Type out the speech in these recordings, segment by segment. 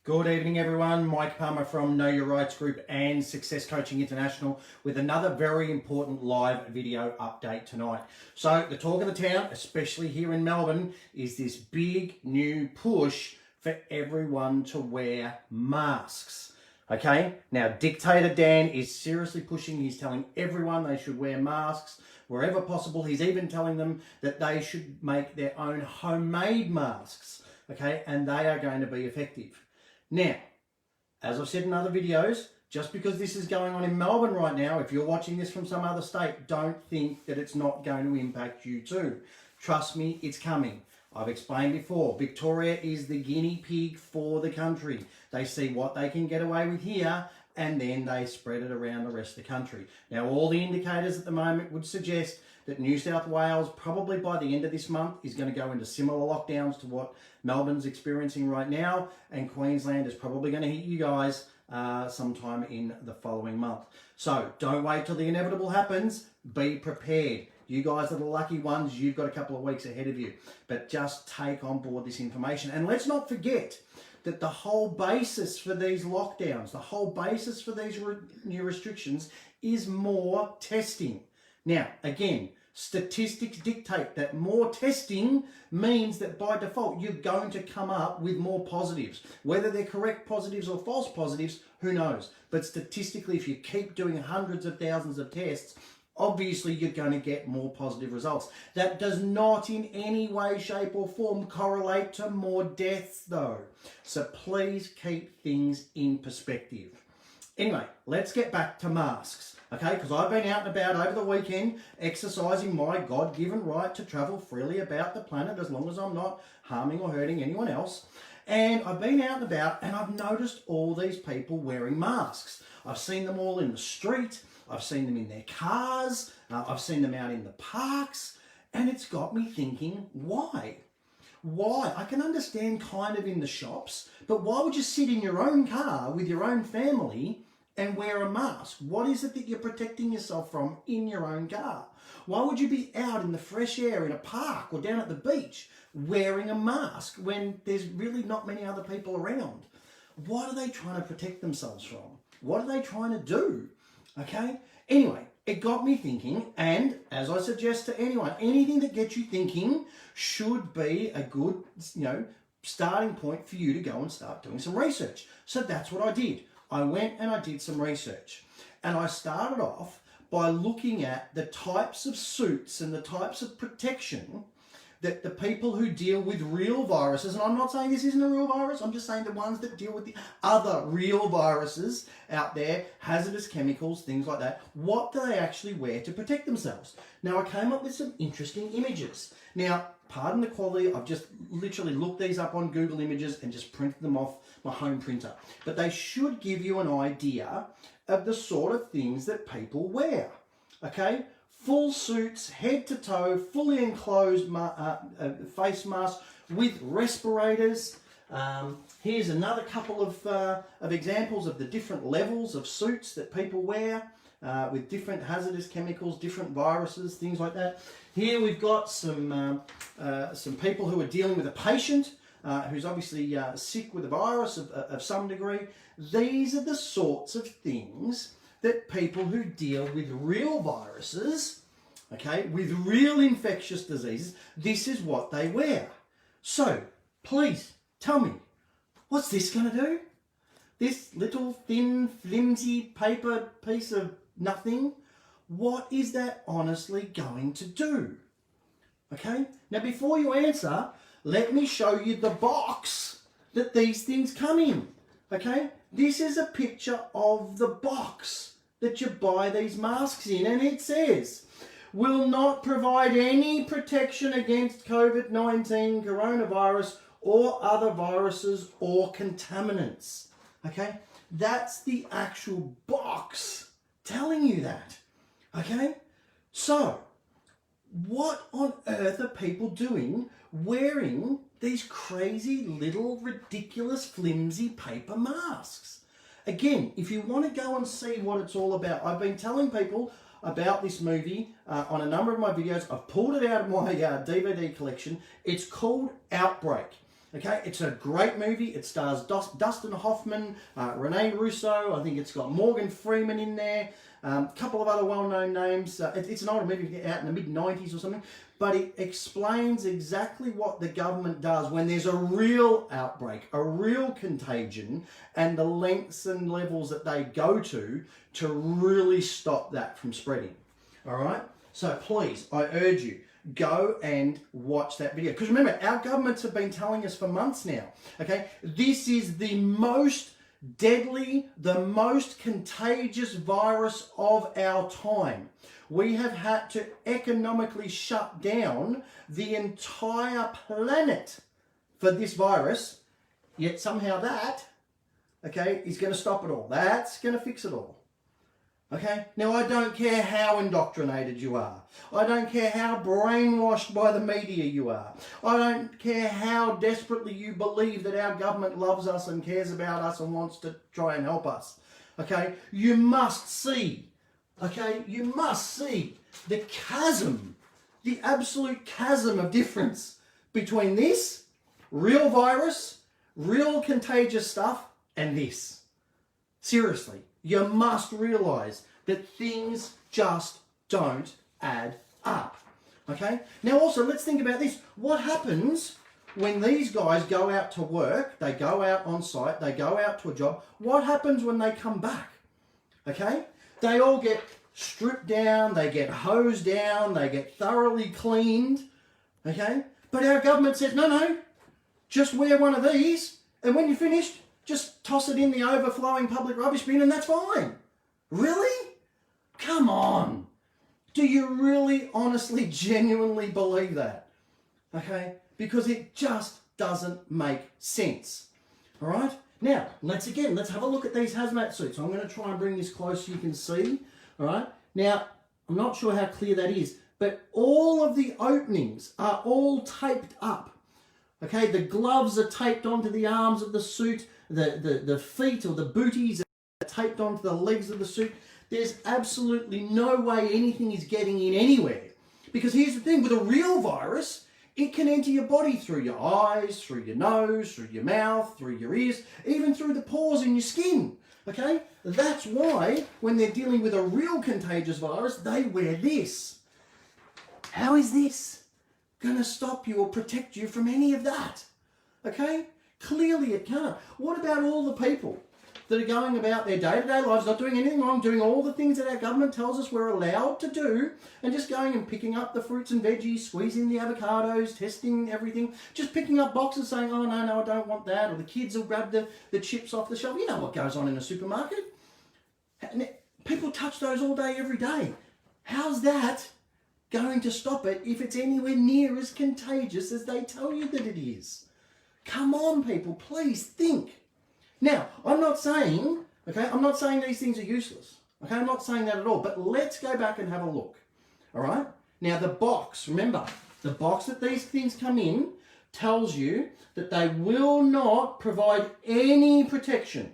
Good evening, everyone. Mike Palmer from Know Your Rights Group and Success Coaching International with another very important live video update tonight. So the talk of the town, especially here in Melbourne, is this big new push for everyone to wear masks. Okay, now Dictator Dan is seriously pushing. He's telling everyone they should wear masks wherever possible. He's even telling them that they should make their own homemade masks. Okay, and they are going to be effective. Now, as I've said in other videos, just because this is going on in Melbourne right now, if you're watching this from some other state, don't think that it's not going to impact you too. Trust me, it's coming. I've explained before, Victoria is the guinea pig for the country. They see what they can get away with here, and then they spread it around the rest of the country. Now, all the indicators at the moment would suggest that New South Wales, probably by the end of this month, is going to go into similar lockdowns to what Melbourne's experiencing right now, and Queensland is probably going to hit you guys sometime in the following month. So don't wait till the inevitable happens. Be prepared. You guys are the lucky ones. You've got a couple of weeks ahead of you. But just take on board this information. And let's not forget that the whole basis for these lockdowns, the whole basis for these new restrictions is more testing. Now, again, statistics dictate that more testing means that by default you're going to come up with more positives. Whether they're correct positives or false positives, who knows? But statistically, if you keep doing hundreds of thousands of tests, obviously you're going to get more positive results. That does not in any way, shape or form correlate to more deaths though. So please keep things in perspective. Anyway, let's get back to masks, okay? Because I've been out and about over the weekend exercising my God-given right to travel freely about the planet as long as I'm not harming or hurting anyone else. And I've been out and about and I've noticed all these people wearing masks. I've seen them all in the street. I've seen them in their cars. I've seen them out in the parks. And it's got me thinking, why? Why? I can understand kind of in the shops, but why would you sit in your own car with your own family and wear a mask? What is it that you're protecting yourself from in your own car? Why would you be out in the fresh air in a park or down at the beach wearing a mask when there's really not many other people around? What are they trying to protect themselves from? What are they trying to do? Okay? Anyway, it got me thinking, and as I suggest to anyone, anything that gets you thinking should be a good, starting point for you to go and start doing some research. So that's what I did. I went and I did some research. And I started off by looking at the types of suits and the types of protection that the people who deal with real viruses, and I'm not saying this isn't a real virus, I'm just saying the ones that deal with the other real viruses out there, hazardous chemicals, things like that, what do they actually wear to protect themselves? Now, I came up with some interesting images. Now, pardon the quality, I've just literally looked these up on Google Images and just printed them off my home printer. But they should give you an idea of the sort of things that people wear, okay? Full suits, head to toe, fully enclosed face masks with respirators. Here's another couple of examples of the different levels of suits that people wear with different hazardous chemicals, different viruses, things like that. Here we've got some people who are dealing with a patient who's obviously sick with a virus of some degree. These are the sorts of things that people who deal with real viruses, okay, with real infectious diseases, this is what they wear. So, please, tell me, what's this going to do? This little thin, flimsy paper piece of nothing, what is that honestly going to do? Okay, now before you answer, let me show you the box that these things come in, okay? This is a picture of the box that you buy these masks in, and it says, will not provide any protection against COVID-19, coronavirus, or other viruses or contaminants. Okay? That's the actual box telling you that. Okay? So, what on earth are people doing wearing these crazy little ridiculous flimsy paper masks? Again, if you want to go and see what it's all about, I've been telling people about this movie on a number of my videos. I've pulled it out of my DVD collection. It's called Outbreak. Okay, it's a great movie. It stars Dustin Hoffman, Rene Russo. I think it's got Morgan Freeman in there. A couple of other well-known names. It's an older movie out in the mid-90s or something. But it explains exactly what the government does when there's a real outbreak, a real contagion, and the lengths and levels that they go to really stop that from spreading. All right? So please, I urge you, go and watch that video. Because remember, our governments have been telling us for months now, okay, this is the most deadly, the most contagious virus of our time. We have had to economically shut down the entire planet for this virus, yet somehow that, okay, is going to stop it all. That's going to fix it all. Okay, now I don't care how indoctrinated you are. I don't care how brainwashed by the media you are. I don't care how desperately you believe that our government loves us and cares about us and wants to try and help us. Okay, you must see, okay, you must see the chasm, the absolute chasm of difference between this real virus, real contagious stuff, and this. Seriously. You must realise that things just don't add up. Okay? Now also, let's think about this. What happens when these guys go out to work, they go out on site, they go out to a job, what happens when they come back? Okay? They all get stripped down, they get hosed down, they get thoroughly cleaned. Okay? But our government says, no, just wear one of these, and when you're finished, just toss it in the overflowing public rubbish bin and that's fine. Really? Come on. Do you really, honestly, genuinely believe that? Okay? Because it just doesn't make sense. All right? Now, let's have a look at these hazmat suits. I'm going to try and bring this close so you can see. All right? Now, I'm not sure how clear that is, but all of the openings are all taped up. Okay? The gloves are taped onto the arms of the suit. The feet or the booties are taped onto the legs of the suit. There's absolutely no way anything is getting in anywhere. Because here's the thing, with a real virus, it can enter your body through your eyes, through your nose, through your mouth, through your ears, even through the pores in your skin. Okay? That's why when they're dealing with a real contagious virus, they wear this. How is this going to stop you or protect you from any of that? Okay? Clearly it can't. What about all the people that are going about their day-to-day lives, not doing anything wrong, doing all the things that our government tells us we're allowed to do, and just going and picking up the fruits and veggies, squeezing the avocados, testing everything, just picking up boxes saying, oh, no, I don't want that, or the kids will grab the chips off the shelf. You know what goes on in a supermarket. People touch those all day, every day. How's that going to stop it if it's anywhere near as contagious as they tell you that it is? Come on, people, please think. Now, I'm not saying these things are useless. Okay, I'm not saying that at all, but let's go back and have a look. All right? Now, the box, remember, the box that these things come in tells you that they will not provide any protection.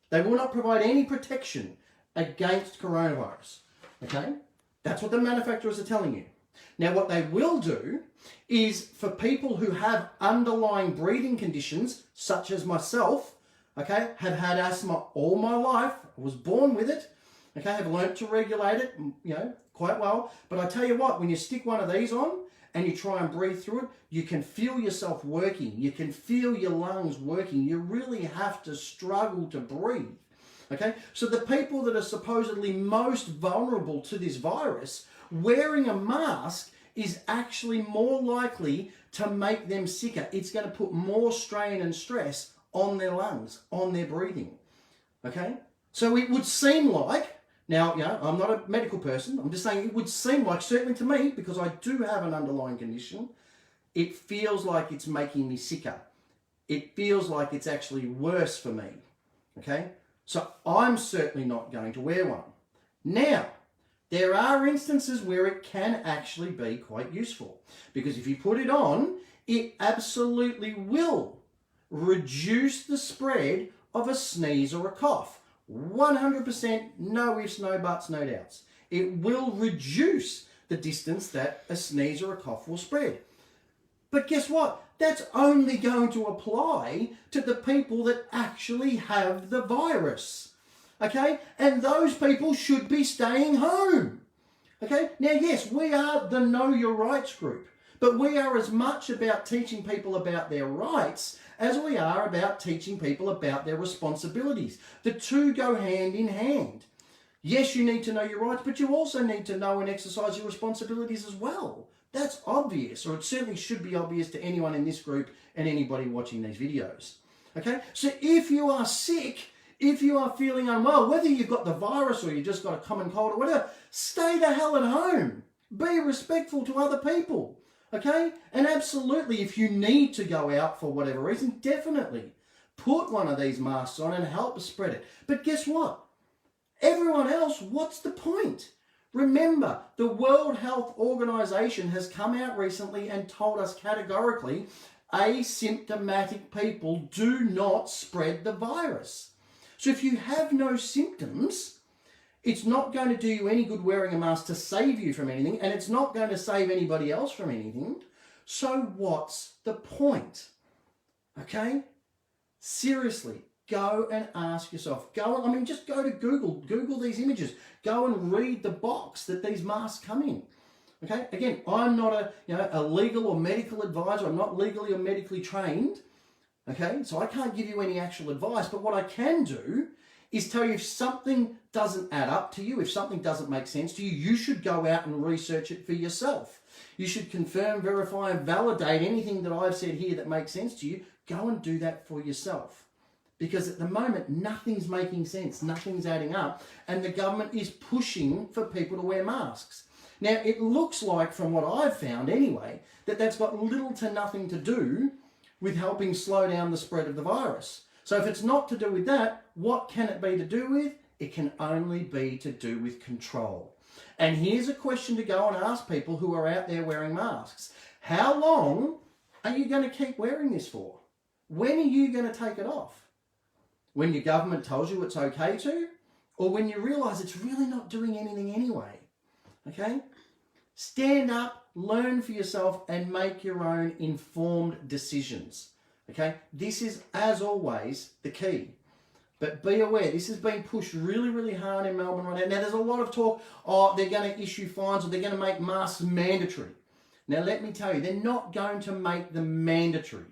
They will not provide any protection against coronavirus. Okay? That's what the manufacturers are telling you. Now, what they will do is for people who have underlying breathing conditions, such as myself, okay, have had asthma all my life, was born with it, okay, have learnt to regulate it, you know, quite well. But I tell you what, when you stick one of these on and you try and breathe through it, you can feel yourself working. You can feel your lungs working. You really have to struggle to breathe. Okay, so the people that are supposedly most vulnerable to this virus, wearing a mask is actually more likely to make them sicker. It's going to put more strain and stress on their lungs, on their breathing. Okay? So it would seem like, now, you know, I'm not a medical person, I'm just saying it would seem like, certainly to me, because I do have an underlying condition, it feels like it's making me sicker. It feels like it's actually worse for me. Okay? So I'm certainly not going to wear one. Now, there are instances where it can actually be quite useful, because if you put it on, it absolutely will reduce the spread of a sneeze or a cough. 100%, no ifs, no buts, no doubts. It will reduce the distance that a sneeze or a cough will spread. But guess what? That's only going to apply to the people that actually have the virus. Okay? And those people should be staying home. Okay? Now, yes, we are the Know Your Rights group, but we are as much about teaching people about their rights as we are about teaching people about their responsibilities. The two go hand in hand. Yes, you need to know your rights, but you also need to know and exercise your responsibilities as well. That's obvious, or it certainly should be obvious to anyone in this group and anybody watching these videos. Okay? So if you are sick, if you are feeling unwell, whether you've got the virus or you just got a common cold or whatever, stay the hell at home. Be respectful to other people. Okay? And absolutely, if you need to go out for whatever reason, definitely put one of these masks on and help spread it. But guess what? Everyone else, what's the point? Remember, the World Health Organization has come out recently and told us categorically, asymptomatic people do not spread the virus. So if you have no symptoms, it's not going to do you any good wearing a mask to save you from anything, and it's not going to save anybody else from anything. So what's the point? Okay? Seriously. Go and ask yourself. Just go to Google. Google these images. Go and read the box that these masks come in. Okay? Again, I'm not a legal or medical advisor. I'm not legally or medically trained. Okay? So I can't give you any actual advice. But what I can do is tell you if something doesn't add up to you, if something doesn't make sense to you, you should go out and research it for yourself. You should confirm, verify, and validate anything that I've said here that makes sense to you. Go and do that for yourself. Because at the moment, nothing's making sense, nothing's adding up, and the government is pushing for people to wear masks. Now, it looks like, from what I've found anyway, that that's got little to nothing to do with helping slow down the spread of the virus. So if it's not to do with that, what can it be to do with? It can only be to do with control. And here's a question to go and ask people who are out there wearing masks. How long are you going to keep wearing this for? When are you going to take it off? When your government tells you it's okay to, or when you realise it's really not doing anything anyway. Okay? Stand up, learn for yourself, and make your own informed decisions. Okay? This is, as always, the key. But be aware, this is being pushed really, really hard in Melbourne right now. Now, there's a lot of talk, they're going to issue fines or they're going to make masks mandatory. Now, let me tell you, they're not going to make them mandatory.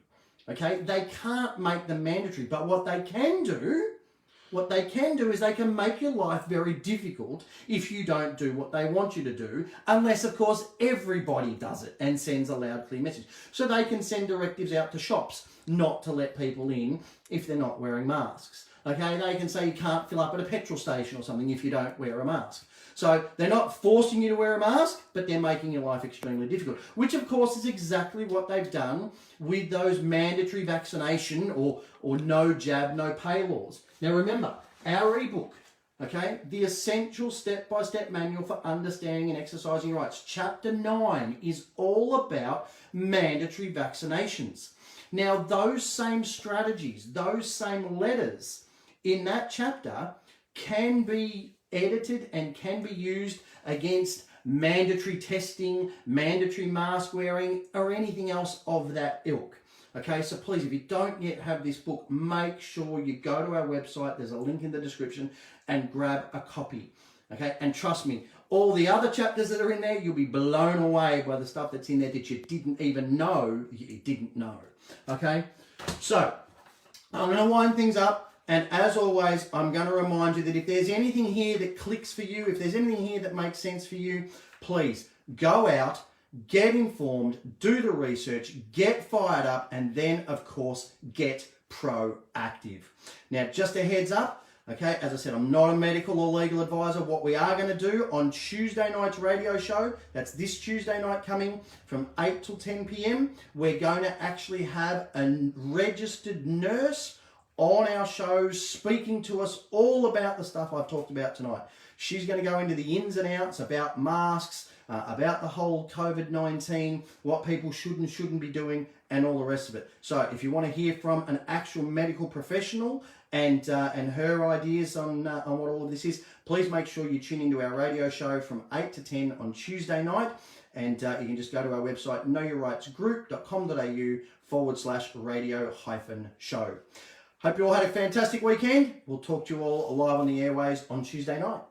Okay, they can't make them mandatory, but what they can do is they can make your life very difficult if you don't do what they want you to do, unless, of course, everybody does it and sends a loud, clear message. So they can send directives out to shops not to let people in if they're not wearing masks. Okay, they can say you can't fill up at a petrol station or something if you don't wear a mask. So they're not forcing you to wear a mask, but they're making your life extremely difficult, which of course is exactly what they've done with those mandatory vaccination or no jab, no pay laws. Now remember, our ebook, okay, the essential step-by-step manual for understanding and exercising your rights, chapter 9 is all about mandatory vaccinations. Now those same strategies, those same letters in that chapter can be edited and can be used against mandatory testing, mandatory mask wearing, or anything else of that ilk. Okay, so please, if you don't yet have this book, make sure you go to our website. There's a link in the description and grab a copy. Okay, and trust me, all the other chapters that are in there, you'll be blown away by the stuff that's in there that you didn't even know you didn't know. Okay, so I'm going to wind things up. And as always, I'm going to remind you that if there's anything here that clicks for you, if there's anything here that makes sense for you, please go out, get informed, do the research, get fired up, and then, of course, get proactive. Now, just a heads up, okay, as I said, I'm not a medical or legal advisor. What we are going to do on Tuesday night's radio show, that's this Tuesday night coming from 8 till 10 p.m, we're going to actually have a registered nurse on our shows speaking to us all about the stuff I've talked about tonight. She's going to go into the ins and outs about masks, about the whole COVID-19, what people should and shouldn't be doing, and all the rest of it. So if you want to hear from an actual medical professional and her ideas on what all of this is, please make sure you tune into our radio show from 8 to 10 on Tuesday night. And you can just go to our website, knowyourrightsgroup.com.au/radio-show. Hope you all had a fantastic weekend. We'll talk to you all live on the airways on Tuesday night.